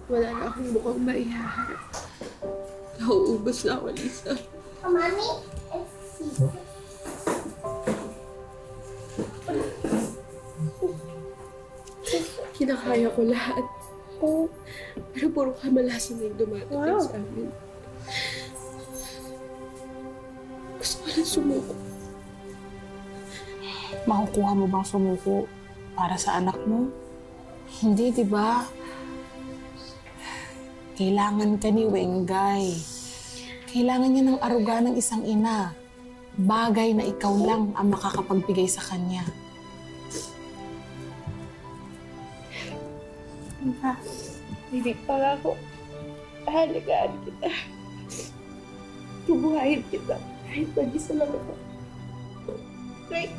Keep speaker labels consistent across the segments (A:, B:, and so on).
A: Wala na akong mukhang maihaharap. Nauubos na ako, Lisa.
B: Mommy, it's Caesar.
A: Kinakaya ko lahat. Pero puro kamalasan na yung dumadating sa amin. Gusto ko lang sumuko.
C: Makukuha mo bang sumuko para sa anak mo? Hindi, di ba? Kailangan ka ni Wengay. Kailangan niya ng aruga ng isang ina. Bagay na ikaw lang ang makakapagbigay sa kanya.
A: Ma, hindi pa ako. Halagaan kita. Tubuhayin kita. Kahit mag-isa lang ako. Wait.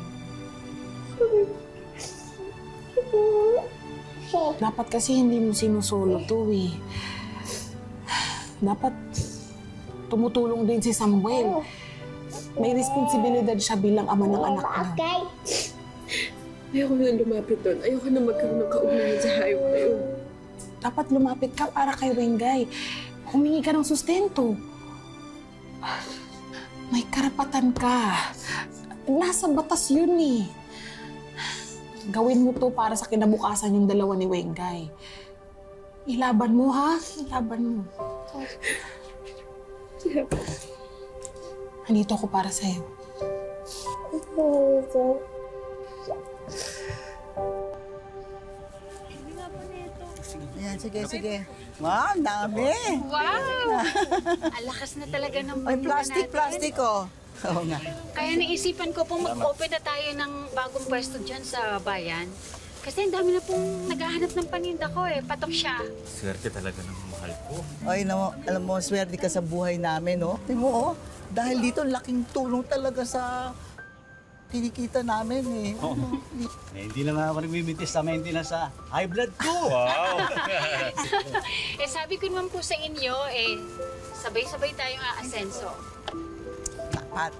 C: Dapat kasi hindi mo sinusulo to eh. Dapat tumutulong din si Samuel. May responsibilidad siya bilang ama ng anak niya.
B: Okay.
A: Ayoko na lumapit doon. Ayoko na magkaroon ng kaugnayan sa hayop na yun.
C: Dapat lumapit ka para kay Wengay. Humingi ka ng sustento. May karapatan ka. Nasa batas yun eh. Gawin mo to para sa kinabukasan yung dalawa ni Wengay. Ilaban mo ha? Ilaban mo. Nandito ako para sa'yo.
D: Ayan, sige. Wow, ang dami.
E: Wow! Alakas na talaga ng
D: Ay,
E: banda natin.
D: plastic, oh. Oo nga.
E: Kaya naisipan ko pong mag-open na tayo ng bagong pwesto dyan sa bayan. Kasi ang dami na pong naghahanap ng paninda ko eh. Patok siya.
F: Swerte talaga ng mahal ko.
D: Ay, alam mo, swerte ka sa buhay namin, no? Tingnan mo, oh. Dahil dito, laking tulong talaga sa kinikita namin, eh.
F: Oh. Hindi na nga ako nagmimintis sa maintenance sa high blood ko. Wow!
E: Eh sabi ko naman po sa inyo eh, sabay-sabay tayong aasenso.
D: Dapat.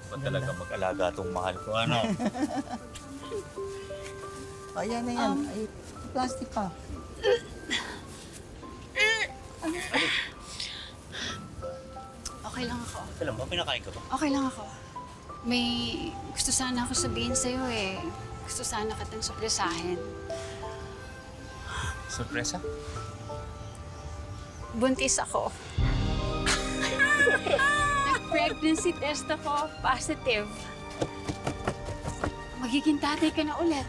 F: Ba't talaga mag-alaga itong mahal ko, ano?
D: Ayan na yan. Ay, plastic pa.
E: Okay lang ako.
F: Alam mo, pinakain ka ba?
E: Okay lang ako. May gusto sana ako sabihin sa'yo eh. Gusto sana kitang surpresahin.
F: Sorpresa?
E: Buntis ako. Nag-pregnancy test ako, positive. Magiging tatay ka na ulit.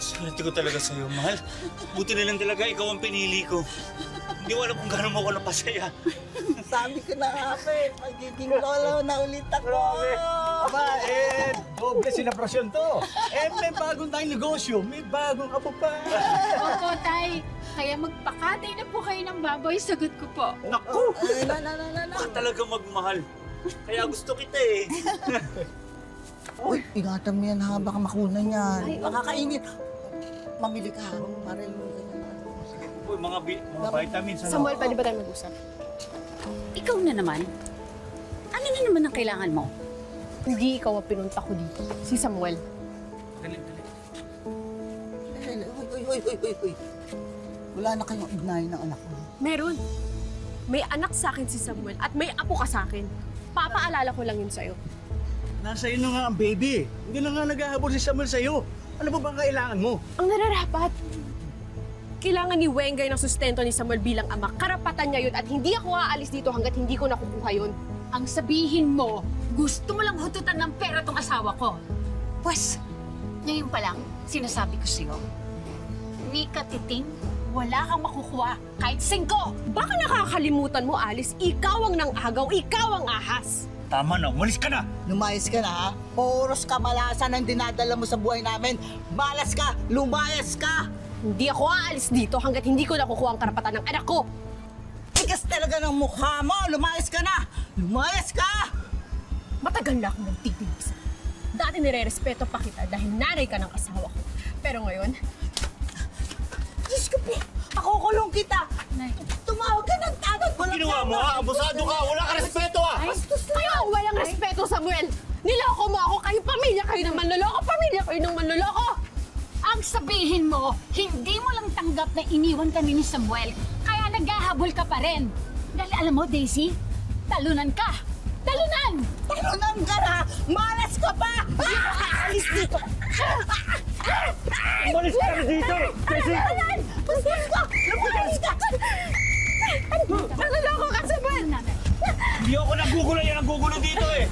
F: Swerte ko talaga sa'yo, mahal. Buti na lang talaga ikaw ang pinili ko. Hindi ko alam kung gano'n mo ako napasaya.
D: Sabi ko na nga, magiging lolo na ulit ako.
G: Aba, doble selebrasyon to. May bagong tayong negosyo, may bagong apo pa.
E: Opo, tay. Kaya magpakatay na po kayo ng baboy, sagot ko po.
F: Naku! Baka talaga magmahal. Kaya gusto kita eh.
D: Uy, ingatan mo yan ha, baka makunan yan. Baka kainit. Mamili ka, para yung
F: Sige, uy, mga vitamins. Ano?
A: Samuel, pwede ba tayo mag-usap?
E: Ikaw na naman. Ano na naman ang kailangan mo?
A: Hindi ikaw ang pinunta ko dito. Si Samuel.
F: Dali.
D: Uy. Wala na kayong ignayin ng anak mo.
A: Meron. May anak sa akin si Samuel at may apo ka sa akin. Papaalala ko lang yun sa'yo.
G: Nasa iyo na nga ang baby. Hindi na nga naghahabol si Samuel sa'yo. Ano ba bang kailangan mo?
A: Ang nararapat. Kailangan ni Wengay ng sustento ni Samuel bilang ama. Karapatan niya yun at hindi ako aalis dito hanggat hindi ko nakukuha yun.
E: Ang sabihin mo, gusto mo lang hututan ng pera tong asawa ko. Pwes, ngayon pa lang, sinasabi ko sa'yo, ni Katiting, wala kang makukuha kahit 5.
A: Baka nakakalimutan mo, Alice, ikaw ang nang-agaw, ikaw ang ahas.
F: Tama na, umalis ka na!
D: Lumayas ka na, ha? Puros kamalasan ang dinadala mo sa buhay namin. Malas ka! Lumayas ka!
A: Hindi ako aalis dito hanggat hindi ko nakukuha ang karapatan ng anak ko.
D: Tigas talaga ng mukha mo! Lumayas ka na! Lumayas ka!
A: Matagal na akong nagtitinig sa'yo. Dati nire-respeto pa kita dahil nanay ka ng asawa ko. Pero ngayon,
D: Diyos ko po! Pakukulong kita! Tumawag ka ng agad! Walang
F: Ginawa mo ha? Abusado ka! Wala ka respeto ha!
A: Ayaw, walang respeto, Samuel! Niloko mo ako, kayo pamilya kayo ng manloloko, pamilya kayo ng manloloko! Ang
E: sabihin mo, hindi mo lang tanggap na iniwan ka ni Samuel, kaya naghahabol ka pa rin. Dahil alam mo, Daisy, talunan ka! Talunan!
D: Talunan ka na! Malas ka pa! Alis dito!
F: Umalis ka na dito! Daisy!
D: Lumayas ka! Lumayas ka!
E: Naloloko ka, Samuel!
F: Hindi ako nagugulo, yan ang gugulo dito eh!